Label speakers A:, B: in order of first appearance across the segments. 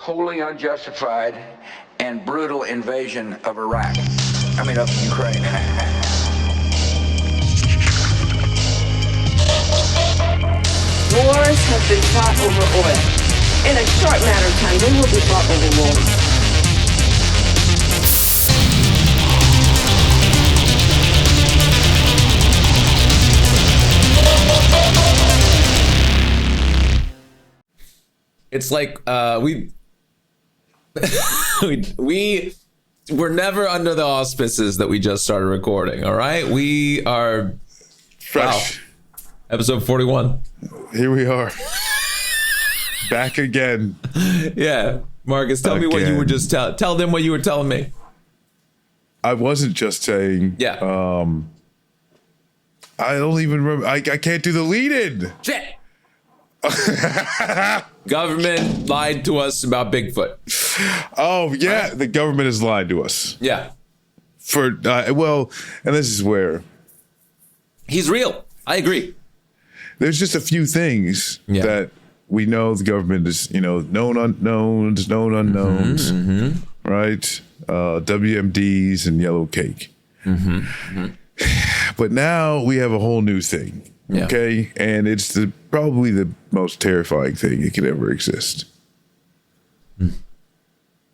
A: wholly unjustified and brutal invasion of Iraq. Of Ukraine.
B: Wars have been fought over oil. In a short matter of time, they will be fought over war.
C: It's like we're never under the auspices that we just started recording. All right, we are
D: fresh.
C: Wow. Episode 41.
D: Here we are. Back again.
C: Yeah, Marcus, tell me what you were just tell them what you were telling me.
D: I wasn't just saying.
C: Yeah.
D: I don't even remember. I can't do the lead-in.
C: Shit. Government lied to us about Bigfoot.
D: Oh yeah, the government has lied to us.
C: Yeah.
D: And this is where
C: he's real. I agree.
D: There's just a few things that we know the government is, known unknowns, right? WMDs and yellow cake. But now we have a whole new thing. Yeah. Okay, and it's probably the most terrifying thing that could ever exist.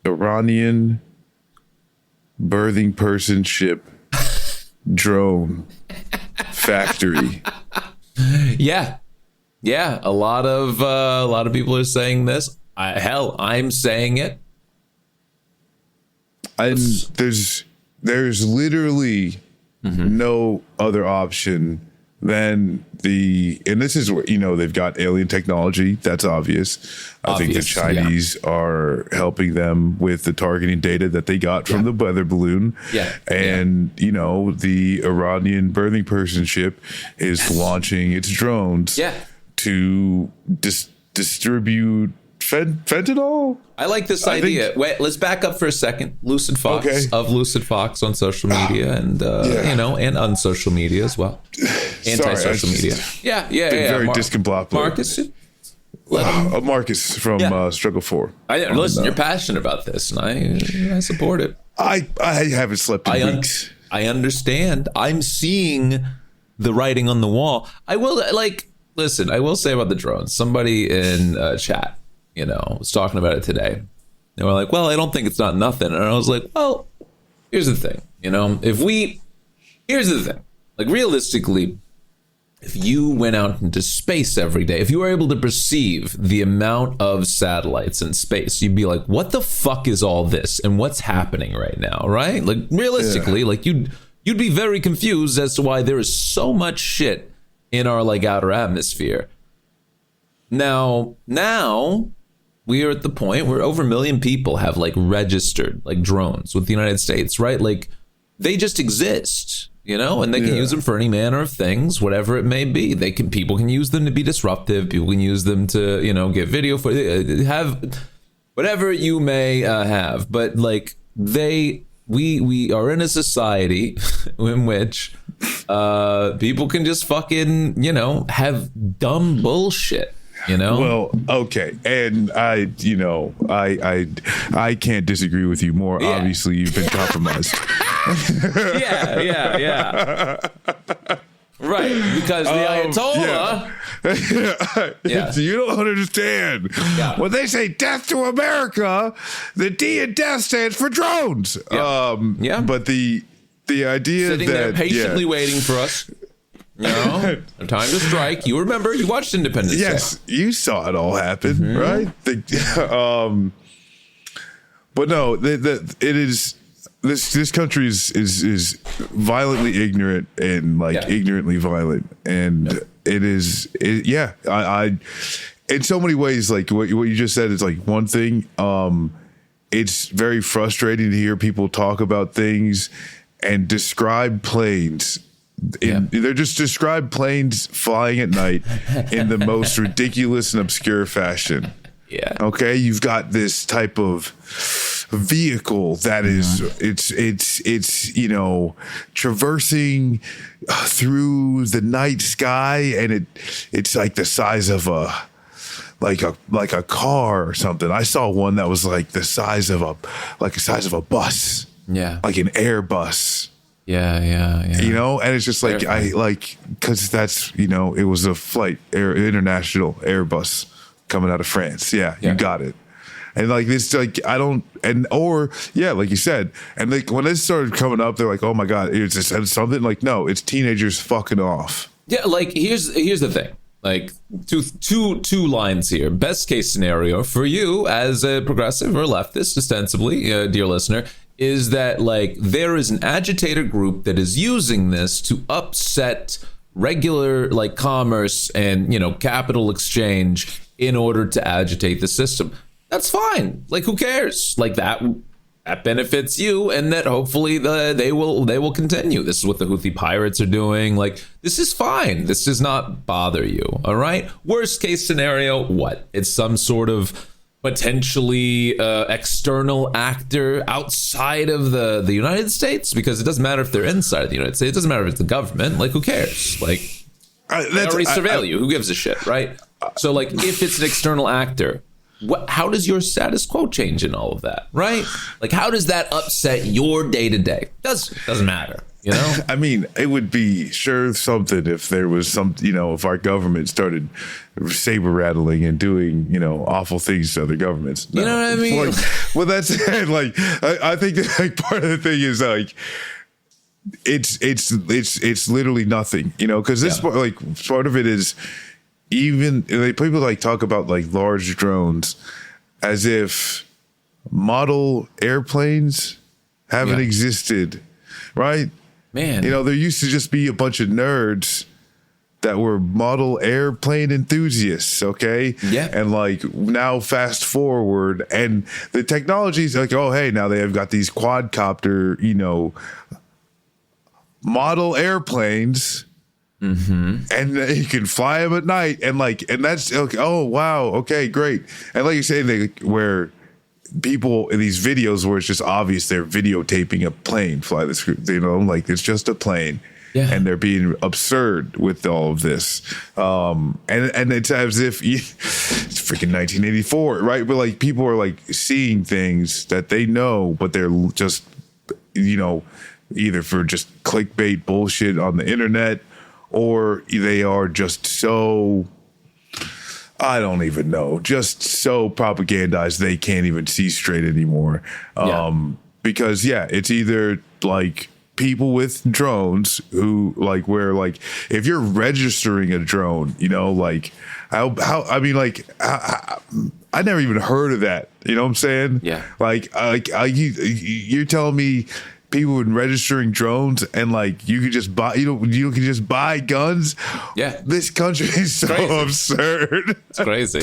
D: Iranian birthing person ship drone factory.
C: Yeah, a lot of people are saying this. I'm saying it.
D: There's literally no other option than and this is where, they've got alien technology. That's obvious. I think the Chinese are helping them with the targeting data that they got from the weather balloon. Yeah. And, the Iranian birthing person ship is launching its drones to distribute fentanyl.
C: I like this idea. Wait, let's back up for a second. Lucid Fox of Lucid Fox on social media and and on social media as well. Anti-social media. Yeah.
D: Very discombobulated.
C: Marcus.
D: Marcus from Struggle 4.
C: Listen, you're passionate about this, and I support it.
D: I haven't slept in weeks.
C: I understand. I'm seeing the writing on the wall. I will say about the drones. Somebody in chat, was talking about it today. They were like, well, I don't think it's not nothing. And I was like, well, here's the thing. Here's the thing. Like, realistically, if you went out into space every day, if you were able to perceive the amount of satellites in space, you'd be like, what the fuck is all this? And what's happening right now, right? Like, realistically, you'd be very confused as to why there is so much shit in our, outer atmosphere. Now, we are at the point where over 1 million people have, registered, drones with the United States, right? They just exist. And they can use them for any manner of things, whatever it may be. People can use them to be disruptive. People can use them to, get video for have whatever you may have. But we are in a society in which people can just fucking, have dumb bullshit.
D: Well, okay, and I can't disagree with you more. Yeah. Obviously, you've been compromised.
C: Yeah. Right, because the Ayatollah.
D: You don't understand. Yeah. When they say "death to America," the D in death stands for drones.
C: Yeah.
D: But the idea
C: sitting there patiently waiting for us. Time to strike. You remember? You watched Independence Day.
D: Yes, you saw it all happen, right? But no, it is. This country is violently ignorant and ignorantly violent, and it is. I in so many ways, what you just said is one thing. It's very frustrating to hear people talk about things and describe planes. They're just described planes flying at night in the most ridiculous and obscure fashion.
C: Yeah.
D: Okay, you've got this type of vehicle that is it's traversing through the night sky, and it's like the size of a like a car or something. I saw one that was like the size of a bus.
C: Yeah.
D: Like an Airbus.
C: Yeah.
D: You know, and it's just like because that's, you know, it was a international Airbus coming out of France. Yeah, you got it. And like this, like like you said, and like when this started coming up, they're like, oh my god, it's just something like, no, it's teenagers fucking off.
C: Yeah, like here's the thing. Like two lines here. Best case scenario for you as a progressive or leftist, ostensibly, dear listener, is that like there is an agitator group that is using this to upset regular like commerce and, you know, capital exchange in order to agitate the system. That's fine. Like, who cares? Like that benefits you, and that hopefully they will continue. This is what the Houthi pirates are doing. Like, this is fine. This does not bother you. All right. Worst case scenario, what? It's some sort of potentially external actor outside of the United States, because it doesn't matter if they're inside of the United States. It doesn't matter if it's the government. Like, who cares? Like, they already surveil you. Who gives a shit, right? So, like, if it's an external actor, how does your status quo change in all of that, right? Like, how does that upset your day to day? Doesn't matter, you know?
D: I mean, it would be sure something if there was some, you know, if our government started saber rattling and doing, you know, awful things to other governments. No.
C: You know what I mean?
D: Like, well, that's it. Like, I think that, like, part of the thing is like, it's literally nothing, you know, because this part, like, part of it is. Even like, people like talk about like large drones as if model airplanes haven't existed, right?
C: Man,
D: you know, there used to just be a bunch of nerds that were model airplane enthusiasts, okay?
C: Yeah.
D: And like now fast forward and the technology's like, oh, hey, now they have got these quadcopter, you know, model airplanes. Mm-hmm. And you can fly them at night, and that's okay, oh wow, okay, great. And like you say, where people in these videos where it's just obvious they're videotaping a plane fly this, you know, like it's just a plane, and they're being absurd with all of this, and it's as if it's freaking 1984, right? But like people are like seeing things that they know, but they're just, you know, either for just clickbait bullshit on the internet. Or they are just so, I don't even know, just so propagandized they can't even see straight anymore. Because, it's either like people with drones who like where like if you're registering a drone, you know, like how I mean, like I never even heard of that. You know what I'm saying?
C: Yeah.
D: Like you're telling me people in registering drones and like you could just buy, you can just buy guns.
C: Yeah,
D: this country is so absurd.
C: It's crazy.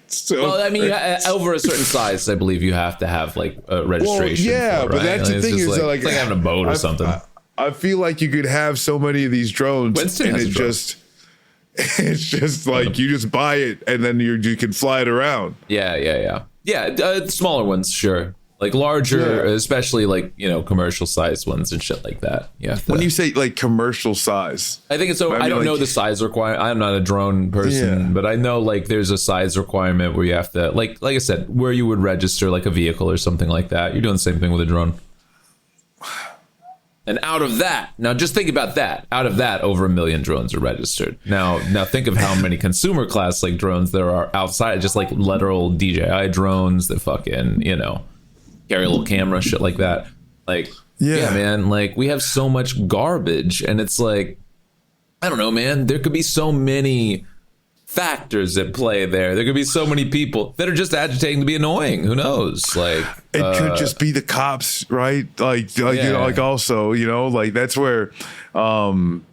D: So
C: well, I mean, over a certain size, I believe you have to have like a registration.
D: Well,
C: but
D: that's the thing is like,
C: it's like having a boat or something.
D: I feel like you could have so many of these drones,
C: Winston
D: and
C: has
D: it's just like you just buy it and then you can fly it around.
C: Yeah. Smaller ones, sure. Like larger, especially like, you know, commercial sized ones and shit like that. Yeah.
D: When you say like commercial size,
C: I think it's so. I don't know the size requirement. I'm not a drone person, but I know like there's a size requirement where you have to like I said, where you would register like a vehicle or something like that. You're doing the same thing with a drone. And out of that, now just think about that. Out of that, over 1 million drones are registered. Now think of how many consumer class like drones there are outside, just like literal DJI drones that fucking, you know, carry a little camera, shit like that. Like, yeah, man, like we have so much garbage, and it's like, I don't know, man, there could be so many factors at play there. There could be so many people that are just agitating to be annoying. Who knows? Like,
D: it could just be the cops, right? Like you know, like also, you know, like that's where, and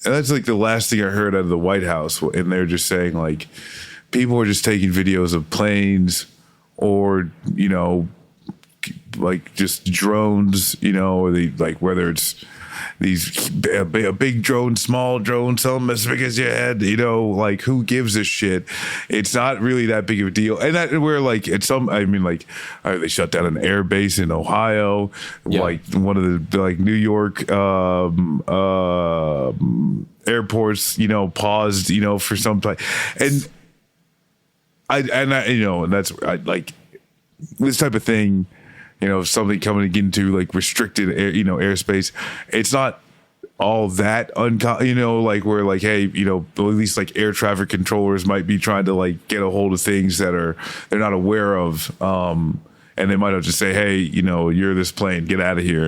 D: that's like the last thing I heard out of the White House, and they're just saying like, people are just taking videos of planes or, you know, like just drones, you know, or the like whether it's these a big drone, small drone, some as big as your head, you know, like who gives a shit? It's not really that big of a deal. And that we're like it's some, I mean, like they shut down an air base in Ohio, like one of the like New York airports, you know, paused, you know, for some time. And and that's like this type of thing. Something coming into like restricted airspace. It's not all that like where like, hey, at least like air traffic controllers might be trying to like get a hold of things that they're not aware of. And they might have to say, hey, you're this plane, get out of here,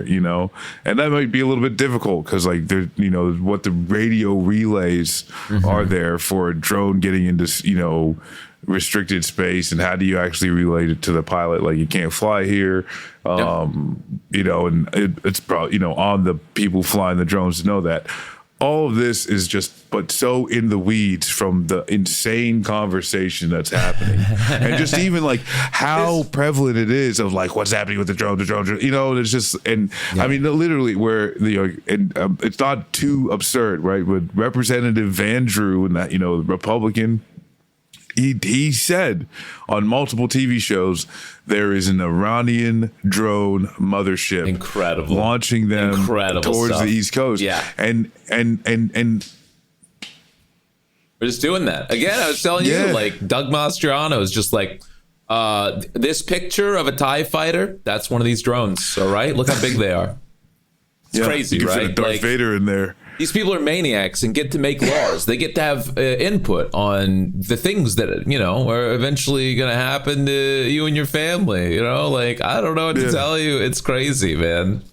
D: and that might be a little bit difficult because like what the radio relays are there for a drone getting into, restricted space, and how do you actually relate it to the pilot? Like, you can't fly here, and it's probably, on the people flying the drones to know that. All of this is just, but so in the weeds from the insane conversation that's happening, and just even like how prevalent it is of like what's happening with the drone. It's just, and I mean, literally where it's not too absurd, right? With Representative Van Drew and that, the Republican, he said on multiple TV shows there is an Iranian drone mothership, launching them towards the East Coast.
C: Yeah,
D: and
C: we're just doing that again. I was telling you, like Doug Mastriano is just like, this picture of a TIE fighter. That's one of these drones. All right, look how big they are. It's crazy,
D: you can
C: right?
D: Fit a Darth Vader in there.
C: These people are maniacs and get to make laws. They get to have input on the things that, are eventually going to happen to you and your family. Like, I don't know what to tell you. It's crazy, man.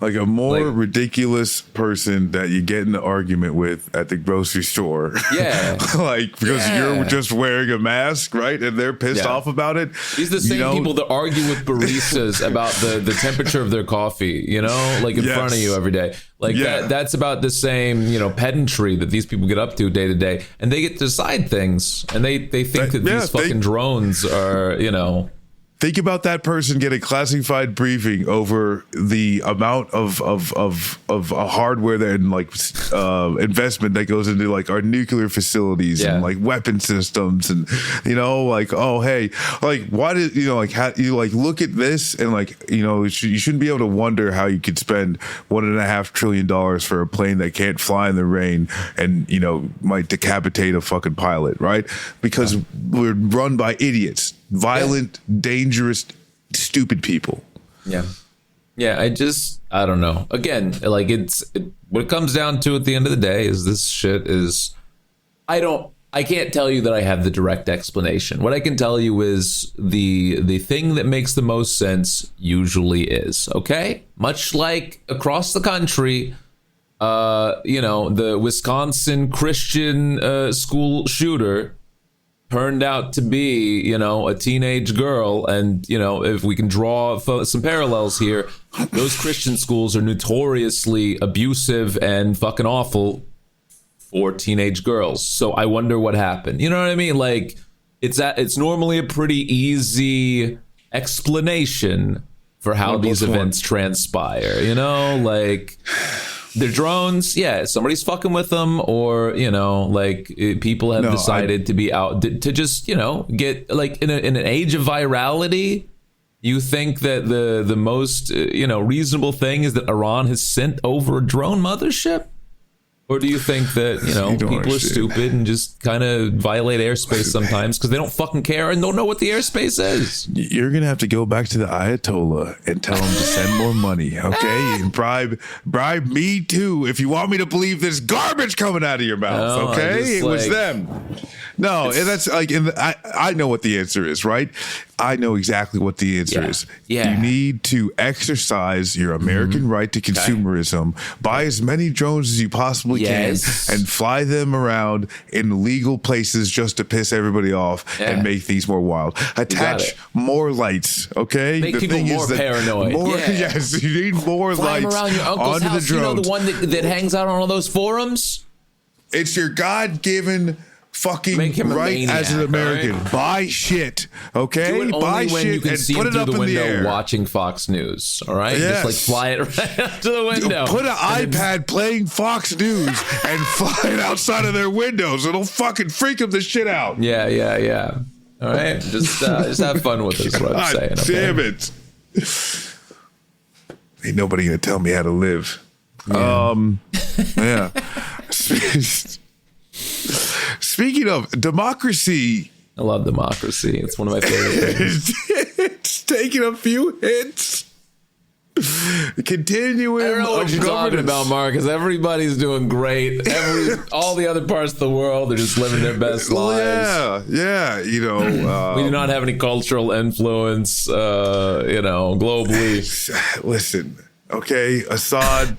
D: Like a more ridiculous person that you get in an argument with at the grocery store.
C: Yeah.
D: Because you're just wearing a mask, right? And they're pissed off about it.
C: These are the same people that argue with baristas about the temperature of their coffee, like in front of you every day. Like that's about the same, pedantry that these people get up to day to day. And they get to decide things. And they think that these fucking drones are,
D: Think about that person getting classified briefing over the amount of hardware and like investment that goes into like our nuclear facilities and like weapon systems, and like, oh hey, like why did like how you like look at this and like you shouldn't be able to wonder how you could spend $1.5 trillion for a plane that can't fly in the rain and might decapitate a fucking pilot, right? Because we're run by idiots. Violent, dangerous, stupid people.
C: Yeah. I don't know. Again, like what it comes down to at the end of the day is this shit is, I can't tell you that I have the direct explanation. What I can tell you is the thing that makes the most sense usually is, okay? Much like across the country, the Wisconsin Christian school shooter turned out to be, a teenage girl. And, if we can draw some parallels here, those Christian schools are notoriously abusive and fucking awful for teenage girls. So I wonder what happened. You know what I mean? Like, it's normally a pretty easy explanation for how these events transpire, like... They're drones, somebody's fucking with them, or people have decided to be out to just get like in an age of virality. You think that the most reasonable thing is that Iran has sent over a drone mothership? Or do you think that, people are stupid and just kind of violate airspace sometimes because they don't fucking care and don't know what the airspace is?
D: You're going to have to go back to the Ayatollah and tell him to send more money, okay? And bribe me too if you want me to believe this garbage coming out of your mouth, okay? It was them. No, that's like, I know what the answer is, right? I know exactly what the answer is. Yeah. You need to exercise your American right to consumerism, buy as many drones as you possibly can, and fly them around in legal places just to piss everybody off and make things more wild. Attach more lights, okay?
C: Make people more paranoid.
D: Yes, you need more
C: Fly
D: lights
C: around your uncle's
D: onto
C: house,
D: the drones.
C: The one that hangs out on all those forums?
D: It's your God-given fucking right as an American. Right? Buy shit, okay?
C: Do it only
D: Buy
C: when
D: shit
C: you can
D: and
C: see
D: put it
C: through
D: up
C: the
D: in the
C: window
D: air.
C: watching Fox News, all right?
D: Yes.
C: Just like fly it right up to the window.
D: Put an iPad playing Fox News and fly it outside of their windows. It'll fucking freak them the shit out.
C: Yeah. All right? Just have fun with this, what I'm saying. Okay?
D: Damn it. Ain't nobody gonna tell me how to live. Yeah. Speaking of democracy,
C: I love democracy. It's one of my favorite things.
D: It's taking a few hits. Continuing.
C: I don't know what you're talking about, Marcus. Everybody's doing great. All the other parts of the world are just living their best lives.
D: Yeah. You know,
C: we do not have any cultural influence, globally.
D: Listen, okay, Assad,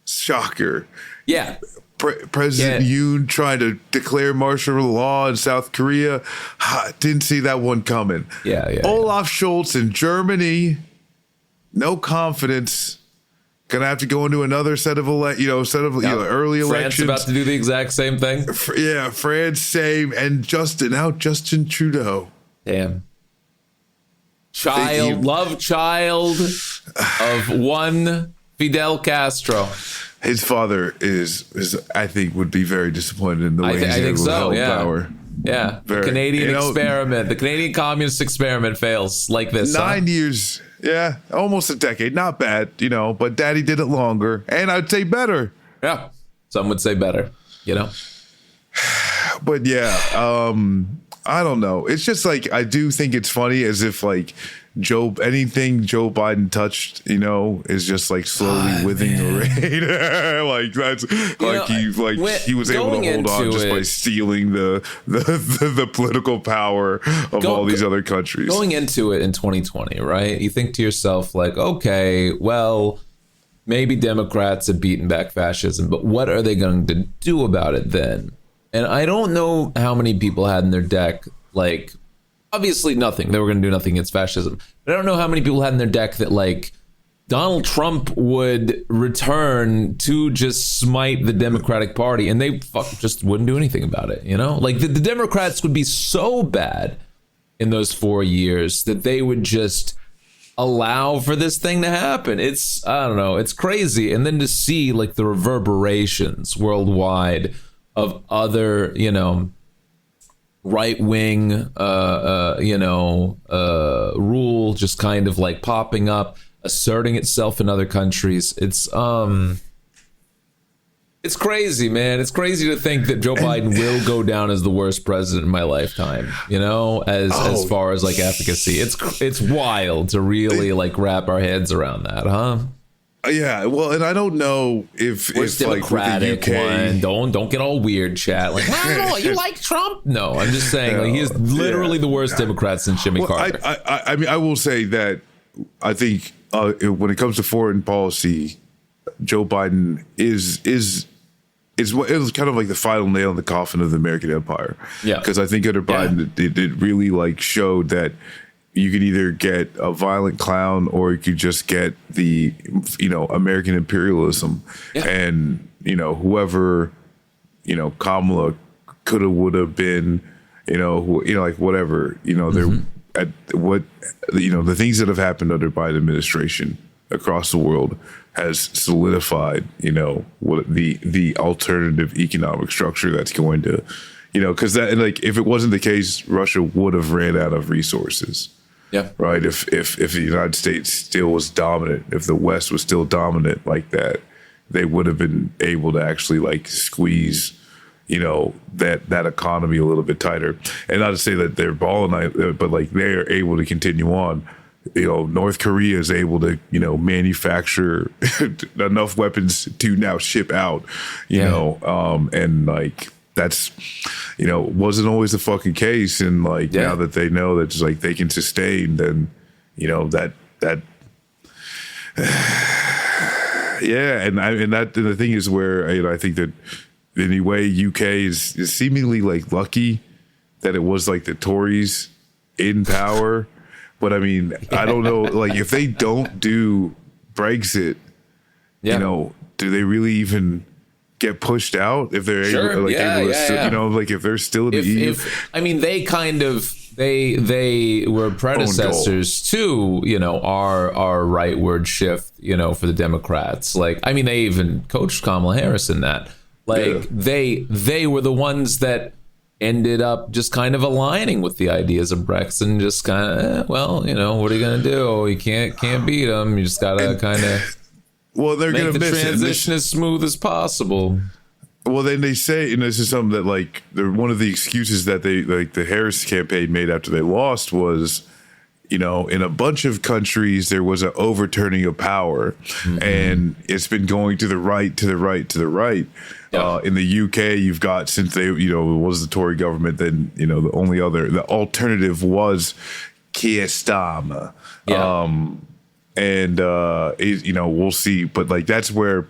D: shocker.
C: Yeah.
D: President Yoon tried to declare martial law in South Korea. Didn't see that one coming.
C: Yeah.
D: Olaf Scholz in Germany. No confidence. Gonna have to go into another set of early elections.
C: France about to do the exact same thing.
D: France same, and Justin Trudeau.
C: Damn. Love child of one Fidel Castro.
D: His father is I think would be very disappointed in the way he's able to hold power.
C: Yeah, the Canadian experiment, the Canadian communist experiment fails like this.
D: 9 years. Yeah, almost a decade. Not bad, but Daddy did it longer. And I'd say better.
C: Yeah, some would say better,
D: But yeah, I don't know. It's just like, I do think it's funny as if like anything Joe Biden touched, is just like slowly withering away. Like that's he was able to hold on just by stealing the political power of all these other countries.
C: Going into it in 2020, right? You think to yourself like, okay, well, maybe Democrats have beaten back fascism, but what are they going to do about it then? And I don't know how many people had in their deck, like, obviously nothing. They were going to do nothing against fascism. But I don't know how many people had in their deck that, like, Donald Trump would return to just smite the Democratic Party, and they just wouldn't do anything about it, Like, the Democrats would be so bad in those 4 years that they would just allow for this thing to happen. I don't know, it's crazy. And then to see, like, the reverberations worldwide of other, right-wing, rule just kind of like popping up, asserting itself in other countries. It's crazy, man. It's crazy to think that Joe Biden will go down as the worst president in my lifetime, as far as like efficacy. It's wild to really like wrap our heads around that, huh?
D: Yeah, well, and I don't know if
C: Democratic
D: like,
C: one. Don't get all weird, chat. Like, no, you like Trump? No, I'm just saying, like, he is literally the worst Democrat since Jimmy Carter.
D: I mean, I will say that I think when it comes to foreign policy, Joe Biden is kind of like the final nail in the coffin of the American empire. Yeah, because I think under Biden, it really like showed that you could either get a violent clown or you could just get the, American imperialism. Yeah. And, whoever, Kamala could have, would have been, like whatever, the things that have happened under Biden administration across the world has solidified, what the alternative economic structure that's going to, because that, like, if it wasn't the case, Russia would have ran out of resources. Yeah. Right. If the United States still was dominant, if the West was still dominant like that, they would have been able to actually like squeeze, that economy a little bit tighter. And not to say that they're balling, but like they are able to continue on. North Korea is able to, manufacture enough weapons to now ship out, and like that's, wasn't always the fucking case. And like now that they know that it's like they can sustain, then, that and the thing is where I think that anyway, UK is seemingly like lucky that it was like the Tories in power. But I mean, I don't know, like if they don't do Brexit, do they really even get pushed out if they're able to still, like if they're still in the EU?
C: I mean, they kind of they were predecessors to our rightward shift for the Democrats. Like, I mean, they even coached Kamala Harris in that. Like they were the ones that ended up just kind of aligning with the ideas of Brexit and just kind of, what are you going to do? You can't beat them. You just got to kind of
D: they're
C: make
D: going to
C: the
D: miss
C: transition as smooth as possible.
D: Well, then they say, and this is something that like one of the excuses that they like the Harris campaign made after they lost was, you know, in a bunch of countries there was an overturning of power, and it's been going to the right, to the right, to the right.
C: Yeah.
D: In the UK, you've got, since they, you know, it was the Tory government, then, you know, the alternative was Keir Starmer.
C: Yeah.
D: You know, we'll see, but like that's where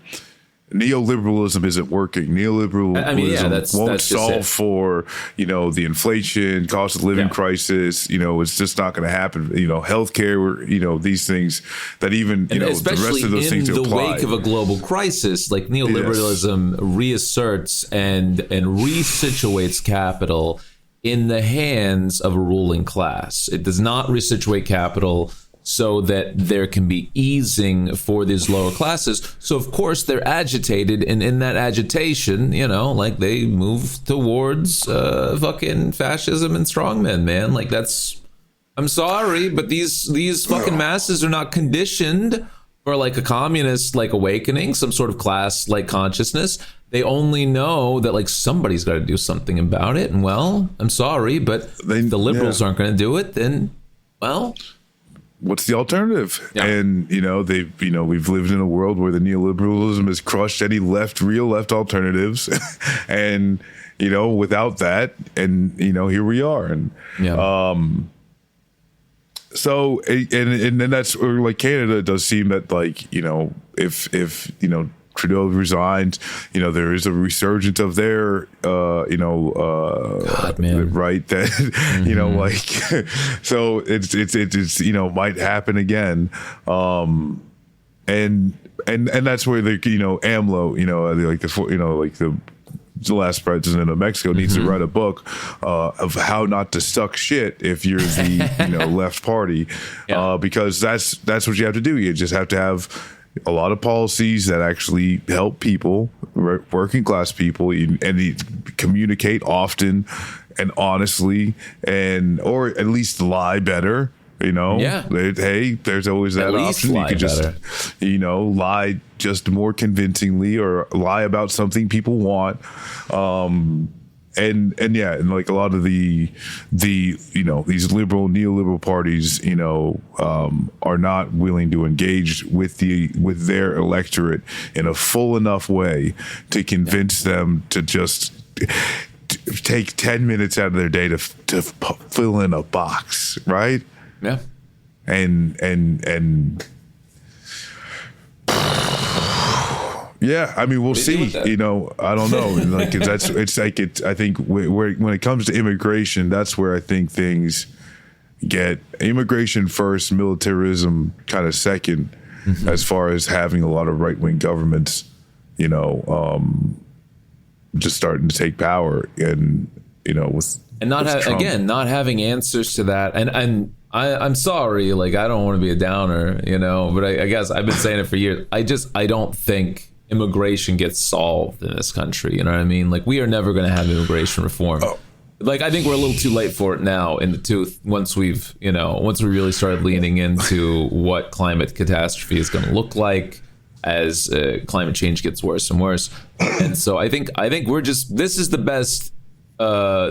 D: neoliberalism isn't working. Neoliberalism won't solve for, you know, the inflation, cost of living crisis. You know, it's just not going to happen. You know, healthcare, you know, these things that even, you know, the rest of those things apply.
C: Especially in the wake of a global crisis, like neoliberalism reasserts and resituates capital in the hands of a ruling class. It does not resituate capital so that there can be easing for these lower classes. So, of course, they're agitated. And in that agitation, you know, like they move towards fucking fascism and strongmen, man. Like that's, I'm sorry, but these fucking masses are not conditioned for like a communist like awakening, some sort of class like consciousness. They only know that like somebody's got to do something about it. And well, I'm sorry, but if the liberals aren't going to do it, then, well,
D: what's the alternative? Yeah. And, you know, we've lived in a world where the neoliberalism has crushed any real left alternatives. And, you know, without that, and, you know, here we are. And, so, and then that's where, like, Canada does seem that, like, you know, if, you know, Trudeau resigns, you know, there is a resurgence of their, you know, right, that, you know, like, so it's, you know, might happen again. And that's where the, you know, AMLO, you know, like the last president of Mexico needs to write a book of how not to suck shit if you're the, you know, left party, because that's what you have to do. You just have to have a lot of policies that actually help people, working class people, and communicate often and honestly, and or at least lie better. You know, hey, there's always that option. You could just, you know, lie just more convincingly, or lie about something people want. And like a lot of the you know, these neoliberal parties, you know, are not willing to engage with their electorate in a full enough way to convince them to just take 10 minutes out of their day to fill in a box, right?
C: Yeah.
D: And yeah, I mean, we'll see. You know, I don't know. Like, I think when it comes to immigration, that's where I think things get immigration first, militarism kind of second, as far as having a lot of right wing governments, you know, just starting to take power, and you know,
C: not having answers to that, and I'm sorry, like, I don't want to be a downer, you know, but I guess I've been saying it for years. I don't think immigration gets solved in this country. You know what I mean? Like, we are never going to have immigration reform. Like, I think we're a little too late for it now in the tooth, once we really started leaning into what climate catastrophe is going to look like as climate change gets worse and worse. And so I think this is the best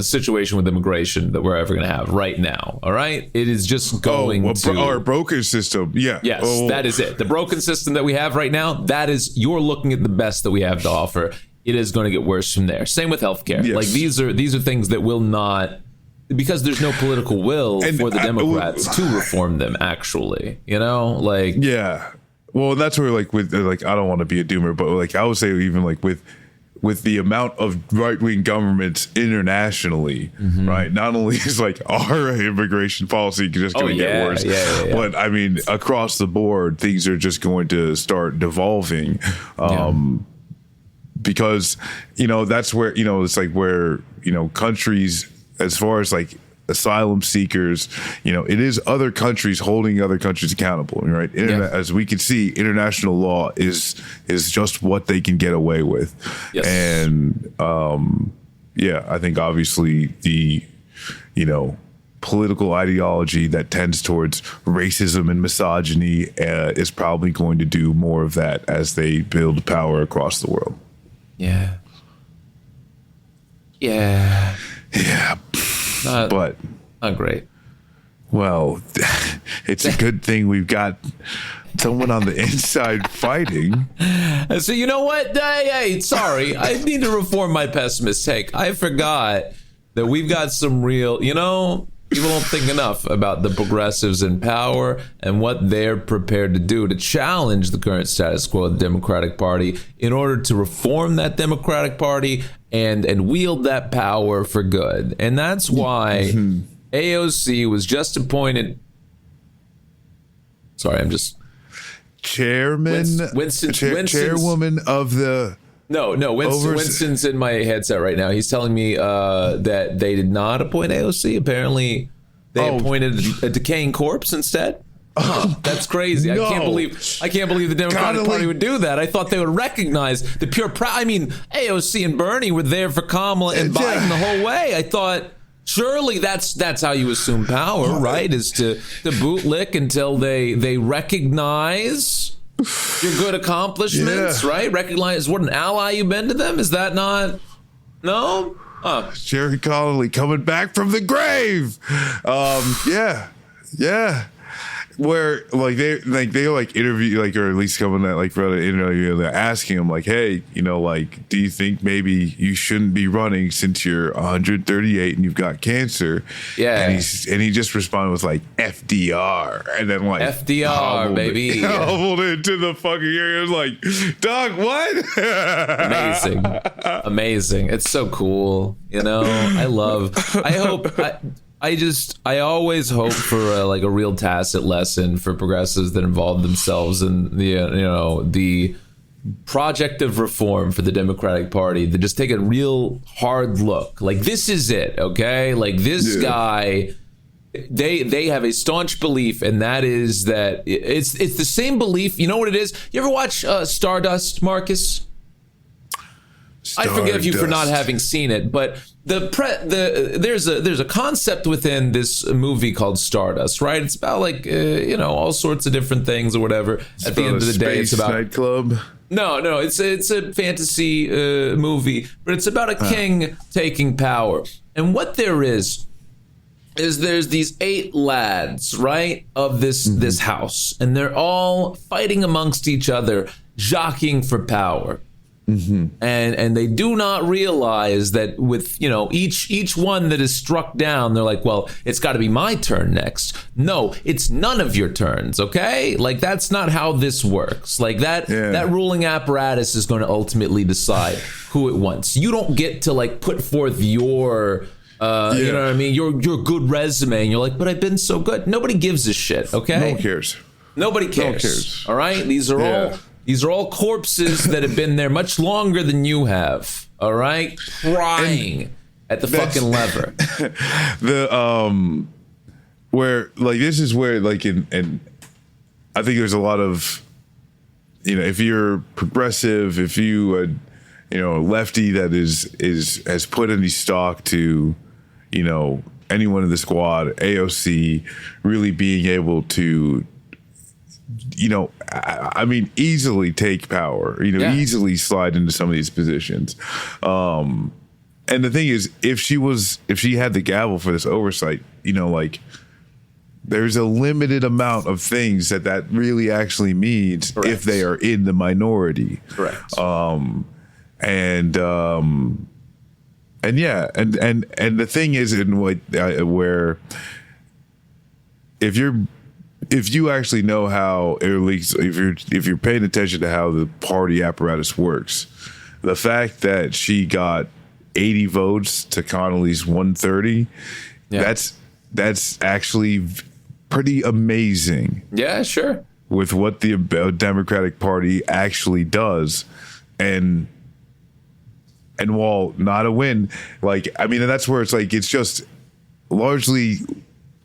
C: situation with immigration that we're ever going to have right now. All right, it is just going to
D: our broken system. Yes,
C: that is it. The broken system that we have right now, that is, you're looking at the best that we have to offer. It is going to get worse from there. Same with healthcare. Yes. Like, these are things that will not, because there's no political will for the Democrats to reform them, actually, you know, like,
D: yeah. Well, that's where, like, with, like, I don't want to be a doomer, but like, I would say even like with the amount of right-wing governments internationally, right? Not only is like our immigration policy just going to get worse, but I mean, across the board, things are just going to start devolving, because, you know, that's where, you know, it's like where, you know, countries, as far as like asylum seekers, you know, it is other countries holding other countries accountable, right? As we can see, international law is just what they can get away with. Yes. And I think obviously the, you know, political ideology that tends towards racism and misogyny is probably going to do more of that as they build power across the world.
C: Yeah. Yeah.
D: Yeah. But
C: not great.
D: Well, it's a good thing we've got someone on the inside fighting.
C: So you know what? Hey, sorry. I need to reform my pessimist take. I forgot that we've got some real, people don't think enough about the progressives in power and what they're prepared to do to challenge the current status quo of the Democratic Party in order to reform that Democratic Party and wield that power for good. And that's why AOC was just appointed. Sorry, I'm just
D: chairwoman of the.
C: No, Winston's in my headset right now. He's telling me that they did not appoint AOC. Apparently, they appointed a decaying corpse instead. That's crazy.
D: No.
C: I can't believe the Democratic Party would do that. I thought they would recognize the pure AOC and Bernie were there for Kamala and Biden the whole way. I thought surely that's how you assume power, right? Is to bootlick until they recognize your good accomplishments, right? Recognize what an ally you've been to them. Is that not? No?
D: Jerry Connolly coming back from the grave. Yeah. Where they interview or at least coming at for an interview, they're asking him hey, do you think maybe you shouldn't be running since you're 138 and you've got cancer?
C: Yeah.
D: And he just responded with FDR, and then
C: FDR
D: hobbled
C: baby
D: hobbled into the fucking area. It was Doug, what?
C: Amazing. It's so cool. I always hope for a real tacit lesson for progressives that involve themselves in the project of reform for the Democratic Party, that just take a real hard look. This is it, okay? This guy, they have a staunch belief, and that is that it's the same belief. You know what it is? You ever watch Stardust, Marcus? I forgive you for not having seen it, but there's a concept within this movie called Stardust, right? It's about all sorts of different things or whatever. At the end of the day, it's about
D: nightclub.
C: No, it's a fantasy movie, but it's about a king taking power. And what there is there's these 8 lads, right, of this house, and they're all fighting amongst each other, jockeying for power. Mm-hmm. And they do not realize that with each one that is struck down, they're well, it's got to be my turn next. No, it's none of your turns. Okay, that's not how this works. That ruling apparatus is going to ultimately decide who it wants. You don't get to put forth your you know what I mean, your good resume, and you're but I've been so good. Nobody gives a shit. Okay,
D: no one cares.
C: Nobody cares. No one cares. All right, These are all corpses that have been there much longer than you have. All right, crying at the fucking lever.
D: Where this is where in I think there's a lot of if you're progressive, if you lefty that has put any stock to anyone in the squad, AOC really being able to. Easily take power, easily slide into some of these positions. And the thing is, if she had the gavel for this oversight, there's a limited amount of things that really actually means. Correct. If they are in the minority.
C: Correct.
D: And the thing is where if you actually know how, or at least if you're paying attention to how the party apparatus works, the fact that she got 80 votes to Connolly's 130, that's actually pretty amazing.
C: Yeah, sure.
D: With what the Democratic Party actually does, and while not a win, and that's where it's just largely.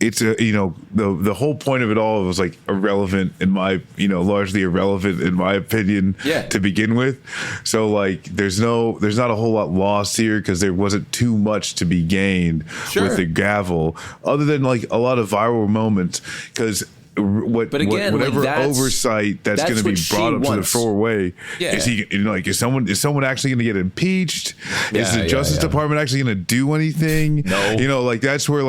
D: It's the whole point of it all was irrelevant in my largely irrelevant in my opinion to begin with. So there's not a whole lot lost here because there wasn't too much to be gained with the gavel, other than a lot of viral moments. Because
C: whatever
D: oversight that's going to be brought up to the floor is someone actually going to get impeached? Is the Justice Department actually going to do anything?
C: No.
D: That's where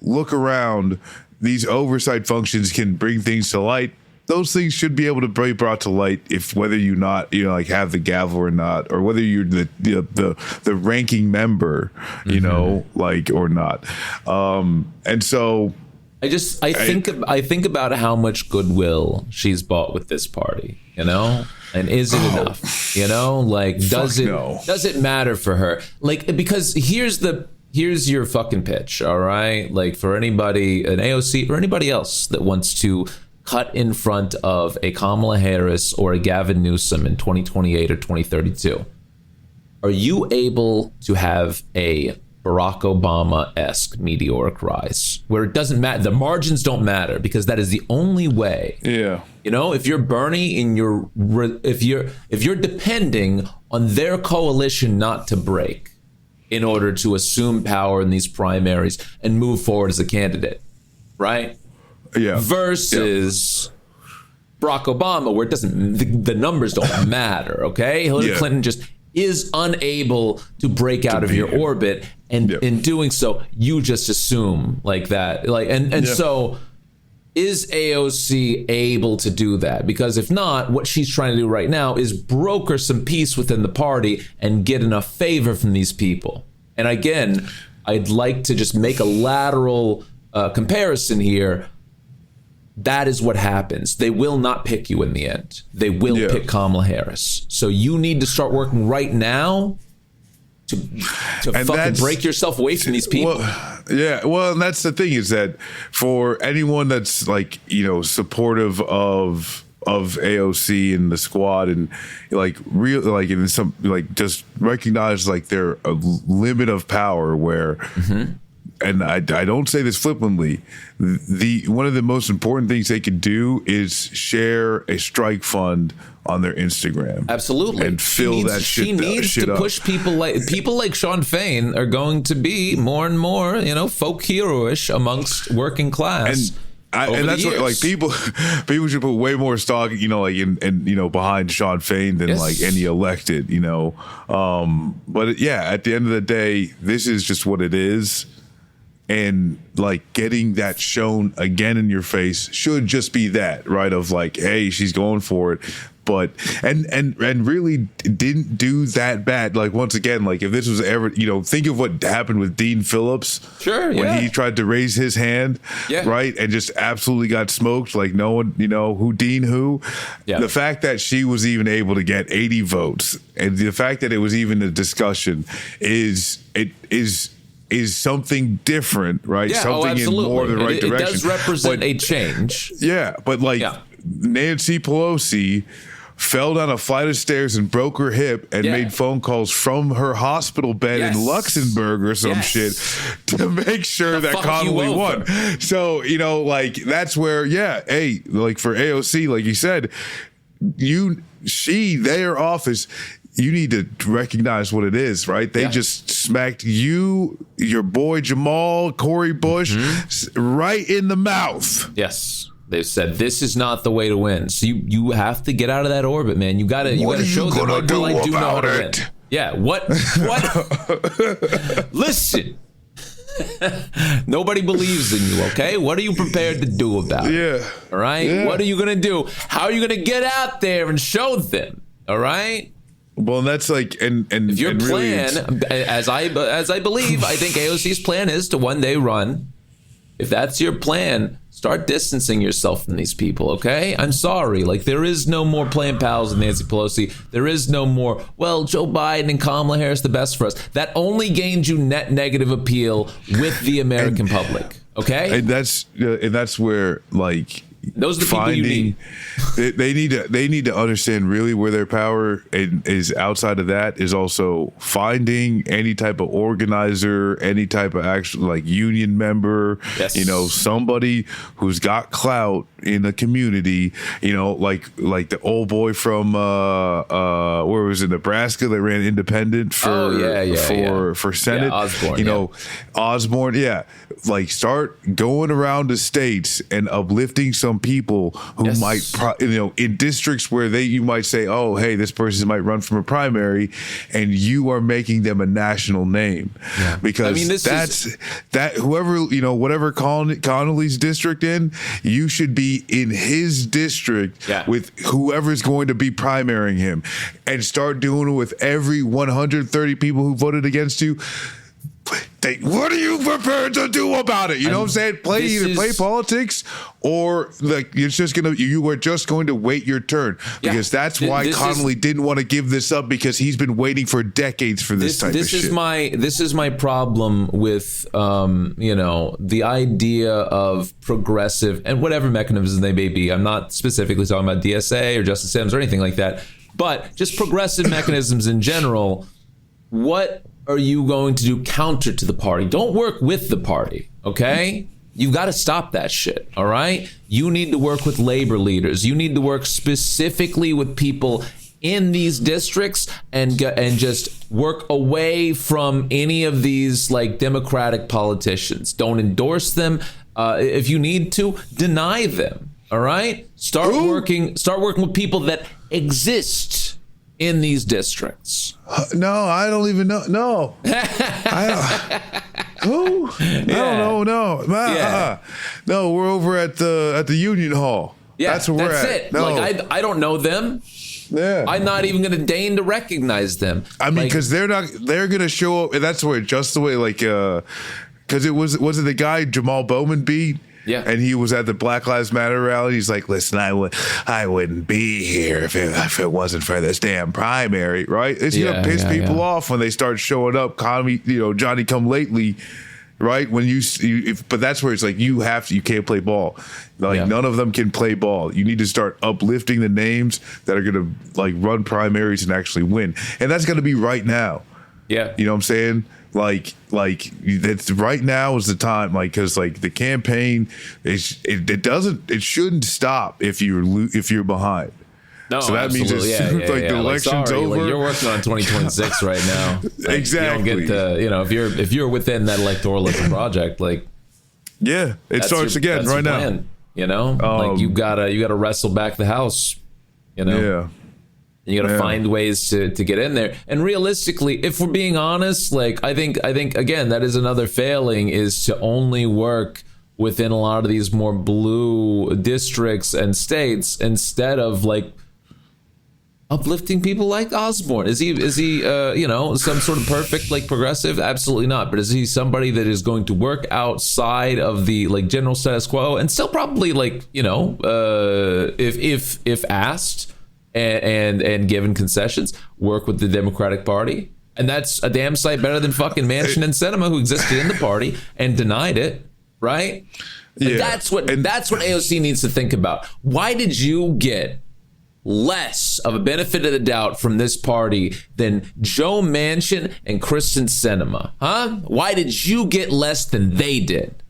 D: look around. These oversight functions can bring things to light. Those things should be able to be brought to light if whether you not have the gavel or not, or whether you're the ranking member, or not. And so
C: I think about how much goodwill she's bought with this party, and is it enough? Does it matter for her? Because here's your fucking pitch, all right? For anybody, an AOC or anybody else that wants to cut in front of a Kamala Harris or a Gavin Newsom in 2028 or 2032, are you able to have a Barack Obama-esque meteoric rise where it doesn't matter, the margins don't matter, because that is the only way? If you're Bernie if you're depending on their coalition not to break in order to assume power in these primaries and move forward as a candidate, right? Versus Barack Obama, where it doesn't, the numbers don't matter. Okay, Hillary Clinton just is unable to break out of your orbit, and in doing so, you just assume that. So, is AOC able to do that? Because if not, what she's trying to do right now is broker some peace within the party and get enough favor from these people. And again, I'd like to just make a lateral comparison here. That is what happens. They will not pick you in the end. They will pick Kamala Harris. So you need to start working right now to fucking break yourself away from these people.
D: Well, and that's the thing, is that for anyone that's supportive of AOC and the squad, and just recognize their a limit of power where. And I don't say this flippantly, one of the most important things they could do is share a strike fund on their Instagram.
C: Absolutely.
D: And fill that shit up. She needs to
C: push people like Sean Fain are going to be more and more, folk hero-ish amongst working class.
D: And that's what, people should put way more stock, in behind Sean Fain than any elected, But at the end of the day, this is just what it is. And getting that shown again in your face should just be that, right? Of hey, she's going for it, but and really didn't do that bad. Once again, if this was ever, think of what happened with Dean Phillips, when he tried to raise his hand, right, and just absolutely got smoked. No one, who. The fact that she was even able to get 80 votes, and the fact that it was even a discussion is something different, right? Something in more the right direction.
C: It does represent a change.
D: But Nancy Pelosi fell down a flight of stairs and broke her hip and made phone calls from her hospital bed in Luxembourg or some shit to make sure that Connolly won. So, that's where, for AOC, like you said, their office, you need to recognize what it is, right? They just smacked you, your boy Jamal, Corey Bush, right in the mouth.
C: Yes. They said, this is not the way to win. So you have to get out of that orbit, man. You gotta show them, I do know how to win. Yeah, what? Listen. Nobody believes in you, okay? What are you prepared to do about it? All right? What are you gonna do? How are you gonna get out there and show them? All right?
D: Well, and that's and
C: if your plan,
D: really
C: as I believe, I think AOC's plan is to one day run. If that's your plan, start distancing yourself from these people, okay? I'm sorry. There is no more playing pals with Nancy Pelosi. There is no more, Joe Biden and Kamala Harris the best for us. That only gains you net negative appeal with the American public, okay?
D: And that's where,
C: those are the people you need.
D: They need to understand really where their power is. Outside of that is also finding any type of organizer, any type of actual union member, somebody who's got clout in the community, like the old boy from where was it, Nebraska, that ran independent for Senate,
C: Osborne,
D: Osborne, start going around the states and uplifting some people who might, in districts where you might say, oh, hey, this person might run from a primary, and you are making them a national name. Yeah. Because whoever, whatever Connolly's district in, you should be in his district with whoever's going to be primarying him, and start doing it with every 130 people who voted against you. What are you prepared to do about it? You know what I'm saying? Play politics, or you are just going to wait your turn, because that's why Connolly didn't want to give this up, because he's been waiting for decades for this type of shit.
C: This is my problem with the idea of progressive and whatever mechanisms they may be. I'm not specifically talking about DSA or Justice Sims or anything like that, but just progressive mechanisms in general. What are you going to do counter to the party? Don't work with the party, okay? You've got to stop that shit, all right? You need to work with labor leaders. You need to work specifically with people in these districts, and just work away from any of these Democratic politicians. Don't endorse them. If you need to, deny them, all right? Start working with people that exist in these districts.
D: No, I don't even know. No. I don't know. No. No, we're over at the Union Hall.
C: Yeah,
D: that's where we're at.
C: It.
D: No.
C: I don't know them.
D: Yeah.
C: I'm not even going to deign to recognize them.
D: I mean, because they're going to show up, and that's where, just the way, because was it the guy Jamal Bowman beat?
C: Yeah,
D: and he was at the Black Lives Matter rally. He's like, "Listen, I wouldn't be here if it wasn't for this damn primary, right?" It's gonna piss people off when they start showing up, Johnny come lately, right? When but that's where it's you can't play ball. None of them can play ball. You need to start uplifting the names that are gonna run primaries and actually win, and that's gonna be right now.
C: Yeah,
D: you know what I'm saying? That's right now is the time, because the campaign it shouldn't stop if you're behind.
C: No,
D: so that
C: absolutely.
D: means as soon as the election's over,
C: you're working on 2026 right now.
D: Exactly.
C: You don't get if you're within that electoralism project,
D: it starts again right now.
C: You gotta wrestle back the house.
D: Yeah.
C: You got to find ways to get in there. And realistically, if we're being honest, I think again, that is another failing, is to only work within a lot of these more blue districts and states, instead of uplifting people like Osborne. Is he some sort of perfect progressive? Absolutely not. But is he somebody that is going to work outside of the general status quo, and still probably if asked and given concessions, work with the Democratic Party? And that's a damn sight better than fucking Manchin and Sinema, who existed in the party and denied it, right? Yeah. That's what AOC needs to think about. Why did you get less of a benefit of the doubt from this party than Joe Manchin and Kristen Sinema? Huh? Why did you get less than they did?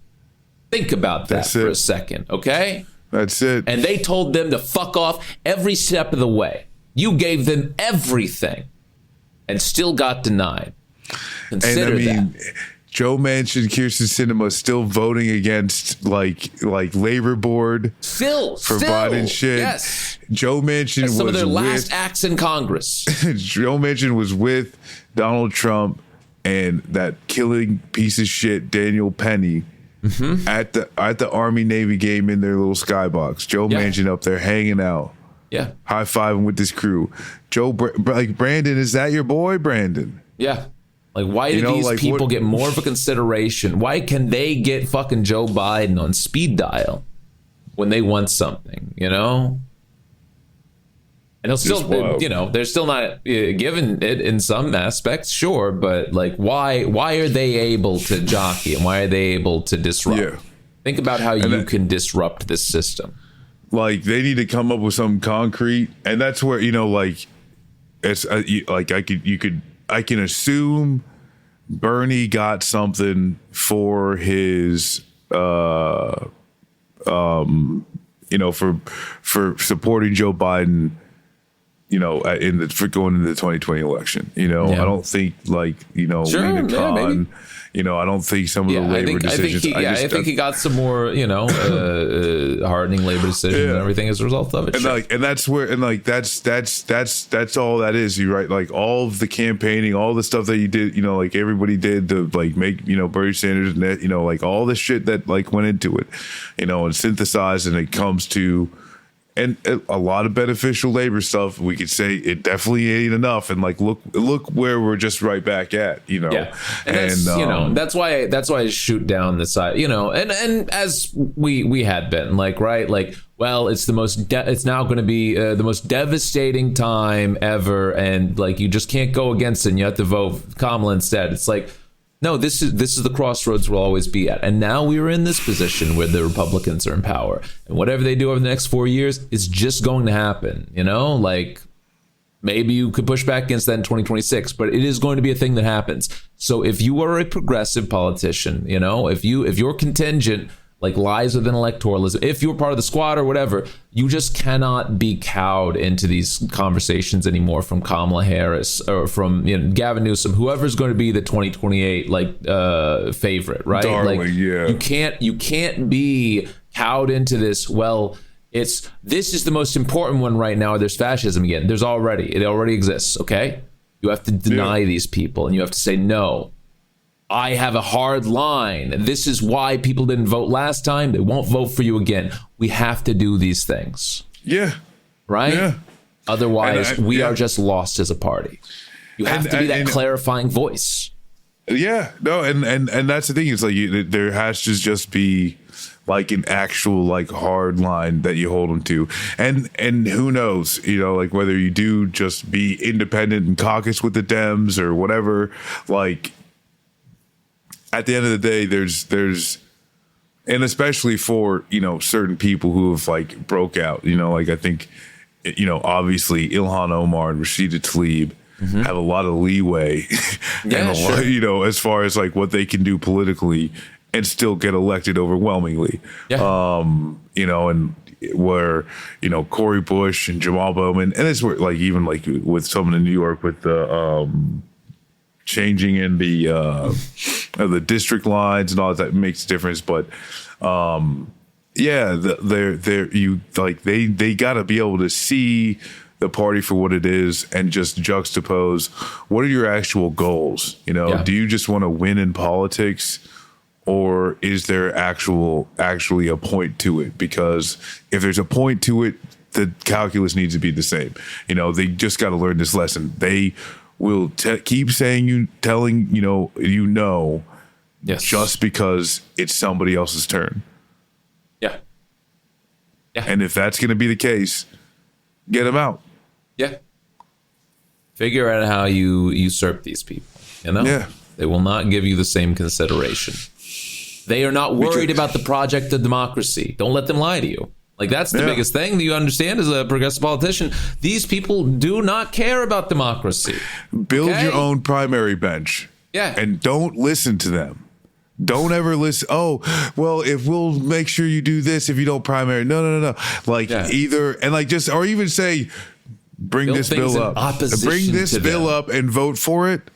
C: Think about that for a second, okay?
D: That's it.
C: And they told them to fuck off every step of the way. You gave them everything and still got denied. Consider that.
D: Joe Manchin, Kirsten Sinema still voting against labor board for Biden shit.
C: Yes.
D: Joe Manchin was
C: some of their last acts in Congress.
D: Joe Manchin was with Donald Trump and that killing piece of shit Daniel Penny. Mm-hmm. At the Army Navy game in their little skybox. Joe Manchin up there hanging out.
C: Yeah.
D: High fiving with this crew. Brandon, is that your boy, Brandon?
C: Yeah. Why do these people get more of a consideration? Why can they get fucking Joe Biden on speed dial when they want something, And they'll still, they're still not given it in some aspects, sure, but why are they able to jockey, and why are they able to disrupt? Yeah. Think about how you can disrupt this system.
D: They need to come up with something concrete, and that's where it's I can assume Bernie got something for his for supporting Joe Biden for going into the 2020 election. I don't think
C: Sure,
D: Lena Khan,
C: maybe.
D: I don't think some of the labor decisions.
C: I think he got some more, hardening labor decisions and everything as a result of it.
D: And that's all that is. You right, like all of the campaigning, all the stuff that you did, like everybody did to like make Bernie Sanders and that, like all the shit that like went into it, and synthesized, and it comes to. And a lot of beneficial labor stuff, we could say it definitely ain't enough. And like, look where we're just right back at, Yeah.
C: And that's why I shoot down the side, and as we had been like, right. Like, well, it's it's now going to be the most devastating time ever. And like, you just can't go against it. And you have to vote Kamala instead. It's like, no, this is the crossroads we'll always be at. And now we are in this position where the Republicans are in power. And whatever they do over the next 4 years is just going to happen. Like maybe you could push back against that in 2026, but it is going to be a thing that happens. So if you are a progressive politician, if your contingent like lies within electoralism, if you're part of the squad or whatever, you just cannot be cowed into these conversations anymore from Kamala Harris or from Gavin Newsom, whoever's going to be the 2028 favorite, right?
D: Darling, yeah.
C: You can't be cowed into this. Well, this is the most important one right now. Or there's fascism again. It already exists. Okay, you have to deny these people, and you have to say no. I have a hard line. This is why people didn't vote last time. They won't vote for you again. We have to do these things.
D: Yeah.
C: Right?
D: Yeah.
C: Otherwise, we are just lost as a party. You have to be that clarifying voice.
D: Yeah. No, and that's the thing. It's like there has to just be like an actual like hard line that you hold them to. And who knows, like whether you do just be independent and caucus with the Dems or whatever, like at the end of the day, there's, and especially for, certain people who have like broke out, like I think, obviously Ilhan Omar and Rashida Tlaib have a lot of leeway and lot, as far as like what they can do politically and still get elected overwhelmingly. Yeah. And where, Cory Bush and Jamal Bowman, and it's where like, even like with someone in New York with the, changing in the district lines and all that makes a difference, but they got to be able to see the party for what it is and just juxtapose what are your actual goals. Do you just want to win in politics, or is there actually a point to it? Because if there's a point to it, the calculus needs to be the same. They just got to learn this lesson. They will keep saying yes, just because it's somebody else's turn.
C: Yeah.
D: And if that's going to be the case, get them out.
C: Yeah. Figure out how you usurp these people.
D: Yeah.
C: They will not give you the same consideration. They are not worried about the project of democracy. Don't let them lie to you. Like, that's the biggest thing that you understand as a progressive politician. These people do not care about democracy.
D: Build your own primary bench.
C: Yeah.
D: And don't listen to them. Don't ever listen. Oh, well, if we'll make sure you do this if you don't primary. No. Like either, and like just, or even say, bring this bill up. Bring this bill up and vote for it,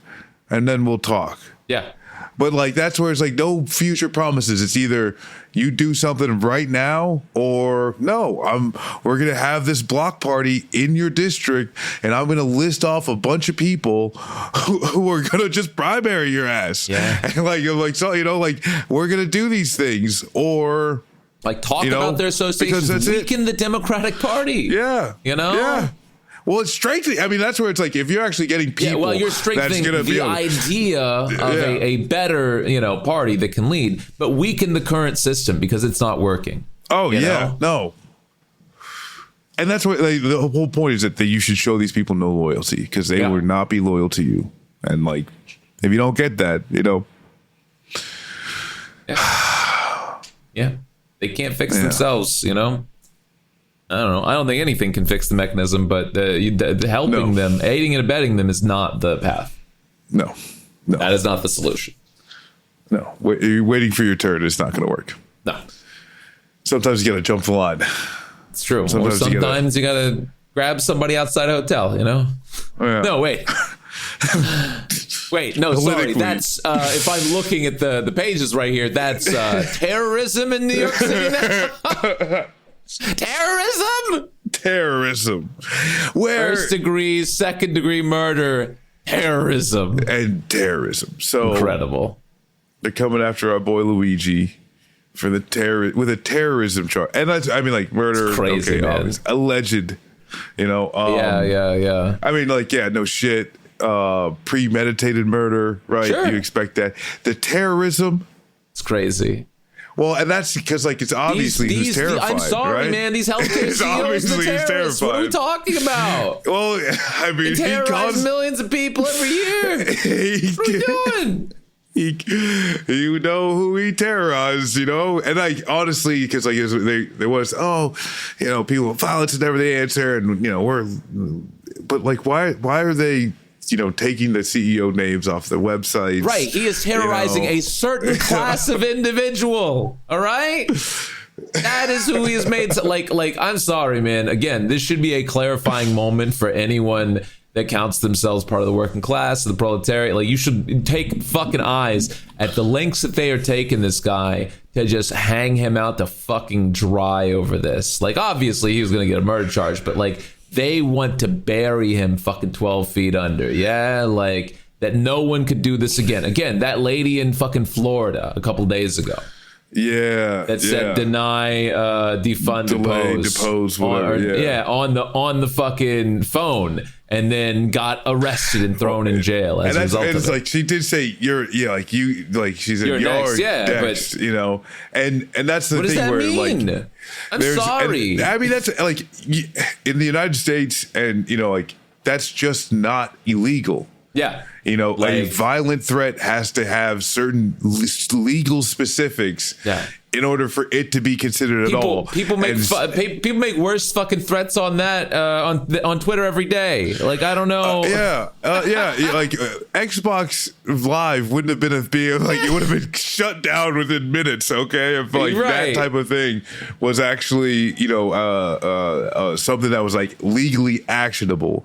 D: and then we'll talk.
C: Yeah.
D: But like that's where it's like no future promises. It's either you do something right now, or no. We're gonna have this block party in your district, and I'm gonna list off a bunch of people who are gonna just primary your ass.
C: Yeah.
D: And like so, like we're gonna do these things, or
C: like talk about their associations,
D: because
C: weaken the Democratic Party.
D: Yeah.
C: Yeah.
D: Well, it's strengthening. I mean, that's where it's like if you're actually getting people,
C: you're strengthening the idea of a better, party that can lead, but weaken the current system because it's not working.
D: Oh yeah, no. And that's what the whole point is that you should show these people no loyalty because they will not be loyal to you. And like, if you don't get that,
C: yeah, they can't fix themselves. I don't know. I don't think anything can fix the mechanism, but helping them, aiding and abetting them is not the path.
D: No.
C: That is not the solution.
D: No. You're waiting for your turn. It's not going to work.
C: No.
D: Sometimes you got to jump the line.
C: It's true. Sometimes you got to grab somebody outside a hotel, you know?
D: Oh, yeah.
C: No, wait. Wait, no, sorry.
D: Politically.
C: That's if I'm looking at the pages right here, that's terrorism in New York City now. Terrorism.
D: Where
C: First degree, second degree murder, terrorism.
D: and terrorism. So
C: Incredible.
D: they're coming after our boy Luigi for the with a terrorism charge, and that's, I mean, like murder.
C: It's crazy, man.
D: obvious, alleged. You know.
C: Yeah.
D: I mean, like, yeah, no shit. Premeditated murder, right?
C: Sure.
D: You expect that. The terrorism.
C: It's crazy.
D: Well, and that's because, like, it's obviously who's terrified.
C: I'm sorry,
D: right?
C: man. These healthcare
D: It's
C: CEOs are
D: obviously who's
C: terrorists. What are we
D: terrified.
C: talking about?
D: Well, I mean,
C: They terrorize millions of people every year. What are we doing?
D: You know who he terrorized, you know, and like honestly, because like there was people violence is never the answer, and you know but like why are they taking the CEO names off the website?
C: Right, he is terrorizing a certain class of individual. All right. That is who he has made. Like, I'm sorry, man. Again, this should be a clarifying moment for anyone that counts themselves part of the working class, the proletariat. Like, you should take fucking eyes at the lengths that they are taking this guy to just hang him out to fucking dry over this. Like, obviously he was going to get a murder charge, but like, they want to bury him fucking 12 feet under. Yeah, like that no one could do this again. Again, that lady in fucking Florida a couple days ago.
D: Yeah,
C: That said deny, defund,
D: delay, depose, whatever.
C: On the fucking phone, and then got arrested and thrown in jail as a result of it.
D: Like she did say, she's a
C: You're
D: yard
C: next,
D: next, and that's the
C: What does
D: thing
C: that
D: where
C: mean?
D: like
C: I'm sorry.
D: I mean, that's like in the United States, and like that's just not illegal.
C: Yeah.
D: A
C: Like-
D: violent threat has to have certain legal specifics in order for it to be considered at all.
C: People make people make worse fucking threats on that on Twitter every day. Like, I don't know.
D: Like Xbox Live wouldn't have been it would have been shut down within minutes. Okay, if like
C: Right.
D: that type of thing was actually something that was like legally actionable.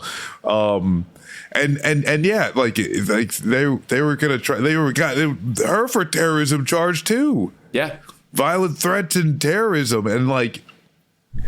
D: And yeah, like they were gonna try. Got her for terrorism charge too.
C: Yeah.
D: Violent threats and terrorism, and like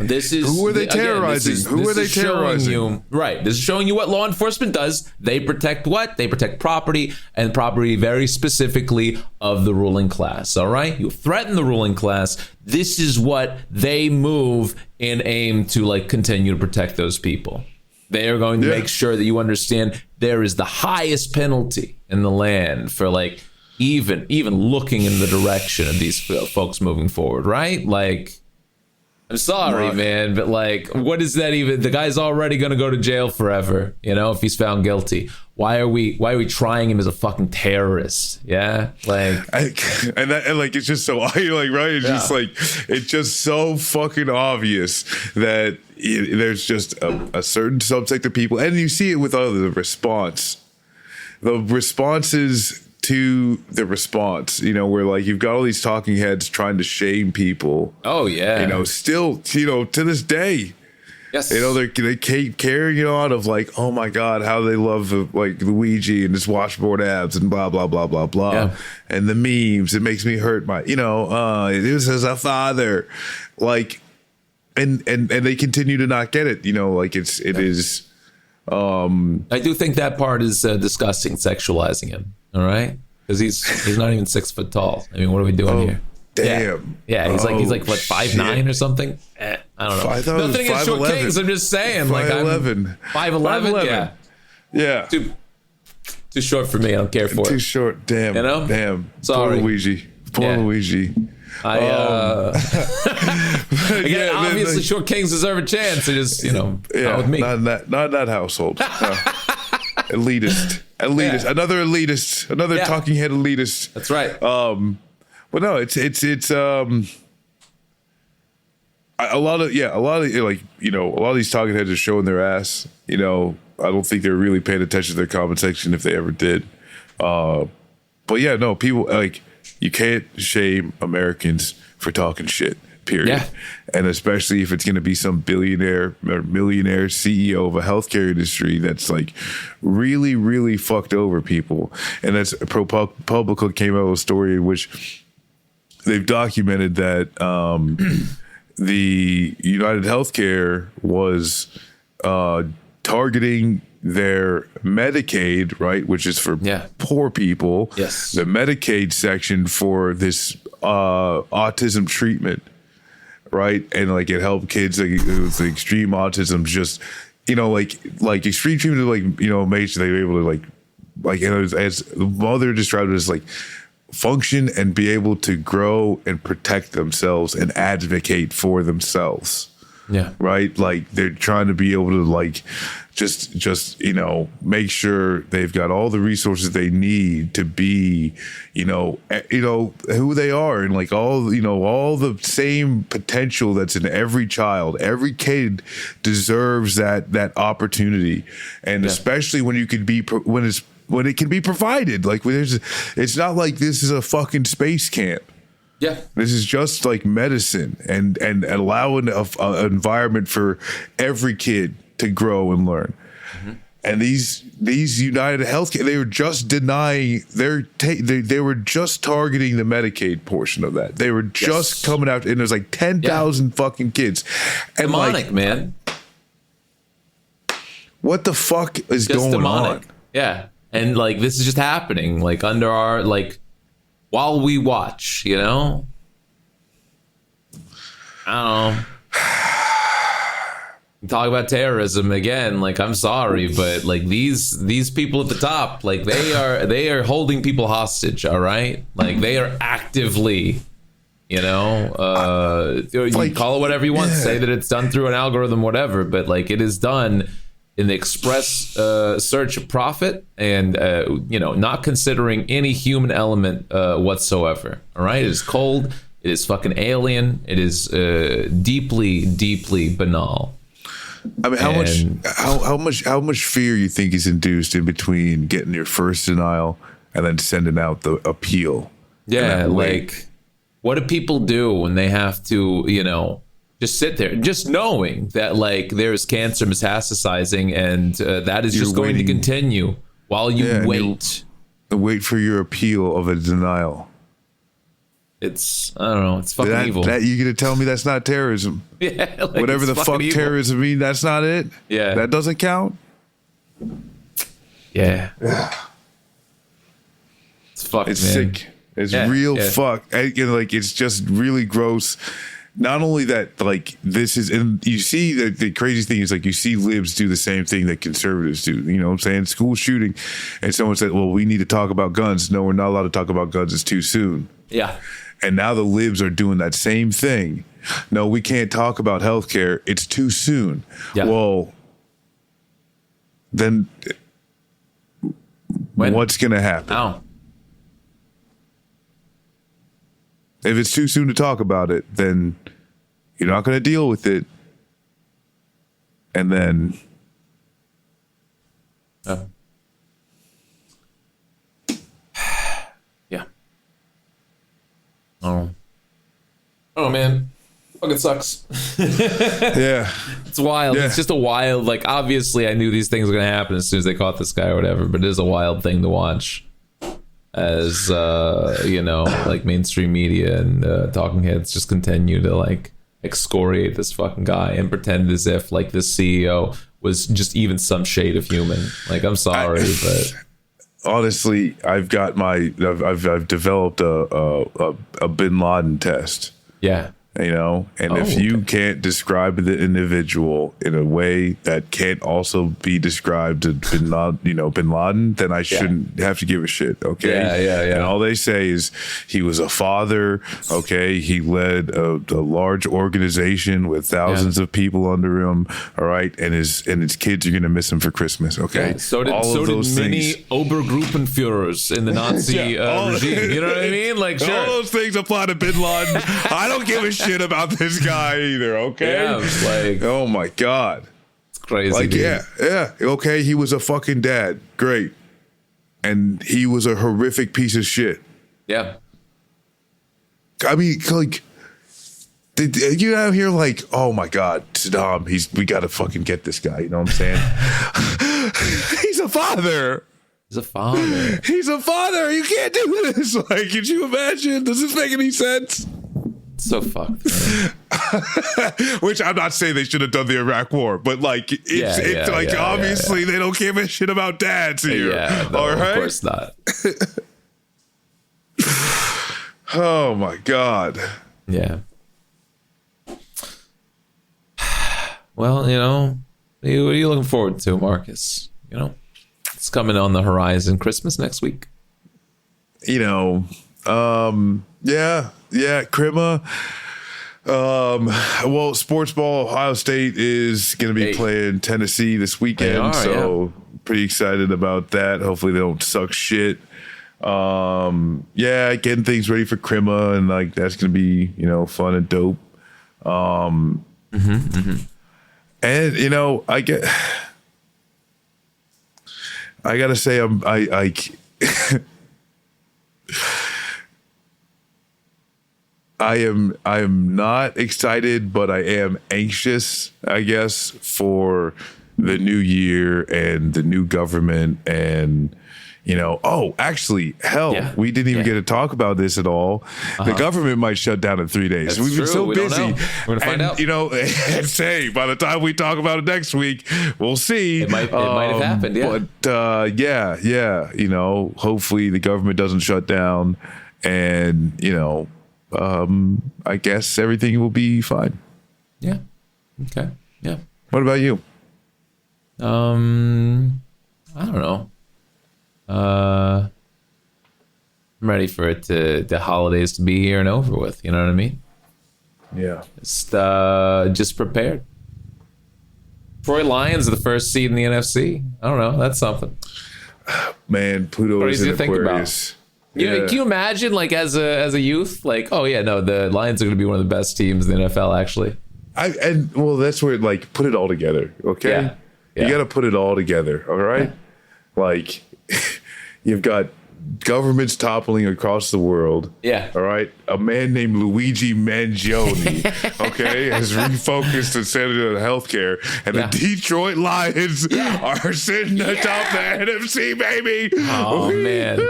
C: This is
D: who are they
C: again,
D: terrorizing? Who are they terrorizing?
C: Right. This is showing you what law enforcement does. They protect what? They protect property, and property very specifically of the ruling class. All right. You threaten the ruling class. This is what they move in aim to like continue to protect those people. They are going to make sure that you understand there is the highest penalty in the land for like even looking in the direction of these folks moving forward, right? Like, I'm sorry, man, but like, what is that even? The guy's already going to go to jail forever, if he's found guilty. Why are we trying him as a fucking terrorist? Yeah, like,
D: and it's just so you're like, right? It's just like it's just so fucking obvious that there's just a certain subsect of people, and you see it with the responses to the response, where like you've got all these talking heads trying to shame people.
C: Oh yeah,
D: still, to this day.
C: Yes.
D: They keep carrying it on of like, oh my God, how they love like Luigi and his washboard abs and blah, blah, blah, blah, blah.
C: Yeah.
D: And the memes, it makes me hurt my, this is a father. Like, and they continue to not get it, like it is.
C: I do think that part is disgusting, sexualizing him. All right. Because he's not even 6 foot tall. I mean, what are we doing here?
D: Damn.
C: Yeah, he's like what, 5'9" or something? I don't know.
D: I thought it was
C: Nothing against short
D: 5'11".
C: kings. I'm just saying, like, I'm
D: 5'11".
C: 5'11". Yeah.
D: Yeah.
C: Too short for me. I don't care for
D: Too
C: it.
D: short. Damn.
C: Damn.
D: Poor
C: Sorry.
D: Luigi. Luigi.
C: Again, obviously, short kings deserve a chance. They just, not with me.
D: Not in that household. No. Elitist.
C: Yeah.
D: Another elitist. Another talking head elitist.
C: That's right.
D: Well, no, it's a lot of these talking heads are showing their ass. I don't think they're really paying attention to their comment section if they ever did. But yeah, no, people like you can't shame Americans for talking shit. period.
C: Yeah.
D: And especially if it's going to be some billionaire or millionaire CEO of a healthcare industry that's like really, really fucked over people. And that's ProPublica came out with a story in which they've documented that the United Healthcare was targeting their Medicaid, right, which is for poor people.
C: Yes.
D: The Medicaid section for this autism treatment, right, and like it helped kids like with extreme autism, just like extreme treatment, like made sure they were able to like as the mother described it as like function and be able to grow and protect themselves and advocate for themselves.
C: Yeah.
D: Right. Like they're trying to be able to like just make sure they've got all the resources they need to be, who they are, and like all the same potential that's in every child. Every kid deserves that opportunity. And especially when you could be, when it can be provided, like it's not like this is a fucking space camp.
C: Yeah,
D: this is just like medicine and allowing an environment for every kid to grow and learn. Mm-hmm. And these United Healthcare, they were just denying they were just targeting the Medicaid portion of that. They were just coming out, and there's like 10,000 fucking kids. And
C: demonic, man.
D: What the fuck is just going on?
C: Yeah, and like this is just happening like under our while we watch, I don't know. Talk about terrorism again. Like, I'm sorry, but like these people at the top, like they are holding people hostage. All right, like they are actively, you call it whatever you want. Say that it's done through an algorithm, whatever. But like it is done in the express search of profit and not considering any human element whatsoever. All right, it is cold. It is fucking alien. It is deeply, deeply banal.
D: I mean, how much fear you think is induced in between getting your first denial and then sending out the appeal?
C: Yeah, like what do people do when they have to, just sit there, just knowing that like there's cancer metastasizing and that is just going to continue while you
D: wait for your appeal of a denial.
C: It's, I don't know, it's fucking evil.
D: That you gonna tell me that's not terrorism?
C: Yeah, like
D: whatever the fuck
C: evil.
D: Terrorism mean, that's not it.
C: Yeah,
D: that doesn't count.
C: Yeah, it's fucked.
D: It's sick. It's real fuck. Like it's just really gross. Not only that, like this is, and you see the crazy thing is like you see libs do the same thing that conservatives do. You know what I'm saying? School shooting, and someone said, "Well, we need to talk about guns." No, we're not allowed to talk about guns. It's too soon.
C: Yeah.
D: And now the libs are doing that same thing. No, we can't talk about healthcare. It's too soon. Yeah. Well, then what's going to happen?
C: How?
D: If it's too soon to talk about it, then you're not going to deal with it. And then...
C: Oh man, fucking sucks.
D: Yeah,
C: it's wild. Yeah. It's just a wild, like, obviously I knew these things were gonna happen as soon as they caught this guy or whatever, but it is a wild thing to watch as like mainstream media and talking heads just continue to like excoriate this fucking guy and pretend as if like this CEO was just even some shade of human. Like, I'm sorry, but
D: honestly, I've developed a Bin Laden test.
C: Yeah.
D: And if you can't describe the individual in a way that can't also be described to Bin Laden, then I shouldn't have to give a shit. Okay.
C: Yeah.
D: And all they say is he was a father. Okay. He led a large organization with thousands of people under him. All right. And his kids are going to miss him for Christmas. Okay.
C: Yeah. So did many Obergruppenführers in the Nazi regime. You know what I mean? Like, sure.
D: All those things apply to Bin Laden. I don't give a shit about this guy either, okay?
C: Yeah, like,
D: oh my God.
C: It's crazy.
D: Like,
C: dude.
D: yeah. Okay, he was a fucking dad. Great. And he was a horrific piece of shit.
C: Yeah.
D: I mean, like, You out here like, oh my God, Saddam, we got to fucking get this guy. You know what I'm saying? He's a father.
C: He's a father.
D: He's a father. You can't do this. Like, could you imagine? Does this make any sense?
C: So fucked.
D: Which I'm not saying they should have done the Iraq War, but like, it's obviously they don't give a shit about dads here.
C: Yeah, no,
D: all right?
C: Of course not.
D: Oh my God.
C: Yeah. Well, you know, what are you looking forward to, Marcus? You know, it's coming on the horizon. Christmas next week.
D: You know, Crema. Well, sports ball, Ohio State is going to be playing Tennessee this weekend, pretty excited about that. Hopefully they don't suck shit. Getting things ready for Crema, and like that's going to be, you know, fun and dope. And you know, I gotta say, I am not excited, but I am anxious, I guess, for the new year and the new government. And you know, we didn't even get to talk about this at all. The government might shut down in 3 days. We've been so busy.
C: We're gonna find out.
D: You know, and say by the time we talk about it next week, we'll see.
C: It might have happened. Yeah.
D: But you know, hopefully the government doesn't shut down, and you know, I guess everything will be fine.
C: Yeah. Okay. Yeah.
D: What about you?
C: I don't know. I'm ready for the holidays to be here and over with. You know what I mean?
D: Yeah.
C: Just prepared. Troy Lions are the first seed in the NFC. I don't know. That's something.
D: Man, Pluto is in Aquarius.
C: Yeah. Can you imagine, like, as a youth, like, oh yeah, no, the Lions are going to be one of the best teams in the NFL, actually.
D: That's where, like, put it all together, okay? Yeah. You got to put it all together, all right? Yeah. Like, you've got governments toppling across the world. Yeah. All right. A man named Luigi Mangione, okay, has refocused and centered on healthcare. And the Detroit Lions are sitting atop the NFC, baby.
C: Oh, man.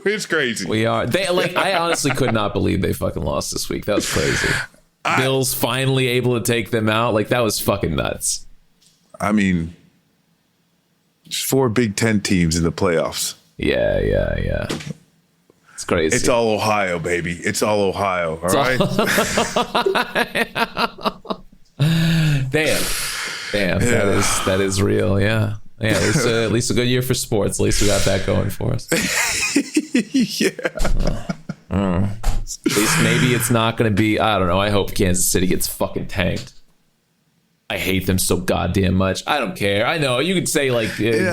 D: It's crazy.
C: We are. I honestly could not believe they fucking lost this week. That was crazy. Bills finally able to take them out. Like, that was fucking nuts.
D: I mean, there's 4 Big Ten teams in the playoffs.
C: Yeah. It's crazy.
D: It's all Ohio, baby. It's all Ohio. All right.
C: Damn. That is real. Yeah. At least a good year for sports. At least we got that going for us. At least maybe it's not going to be. I don't know. I hope Kansas City gets fucking tanked. I hate them so goddamn much. I don't care. I know you could say like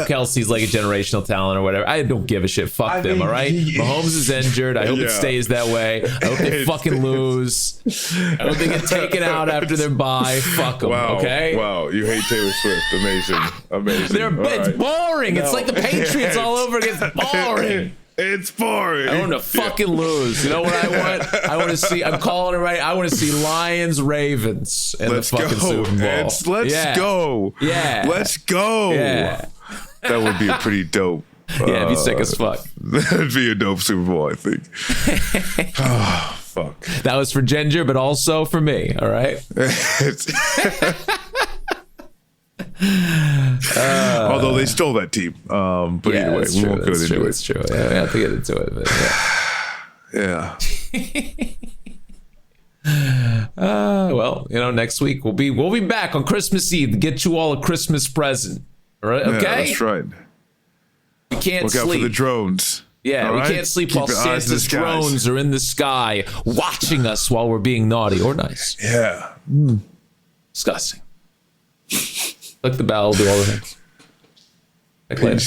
C: Kelsey's like a generational talent or whatever. I don't give a shit. Fuck them. All right. Mahomes is injured. I hope it stays that way. I hope they fucking lose. I hope they get taken out after their bye. Fuck them. Okay.
D: Wow. You hate Taylor Swift. Amazing.
C: It's boring. No. It's like the Patriots all over again. It's boring.
D: It's boring.
C: I want to fucking lose. You know what I want? I want to see. I'm calling it right. I want to see Lions Ravens in the fucking Super Bowl.
D: Let's go.
C: Yeah.
D: Let's go.
C: Yeah.
D: That would be a pretty dope.
C: It'd be sick as fuck.
D: That'd be a dope Super Bowl, I think. Oh, fuck.
C: That was for Ginger, but also for me. All right.
D: Although they stole that team, but either way, we won't go into it.
C: It's true. Yeah, we have to get into it.
D: But
C: well, you know, next week we'll be back on Christmas Eve to get you all a Christmas present. All right? Okay,
D: that's right.
C: We can't
D: look
C: sleep.
D: Look out for the drones.
C: Yeah, we can't sleep while Santa's drones are in the sky watching us while we're being naughty or nice.
D: Yeah.
C: Disgusting. Click the bell, do all the things. Later.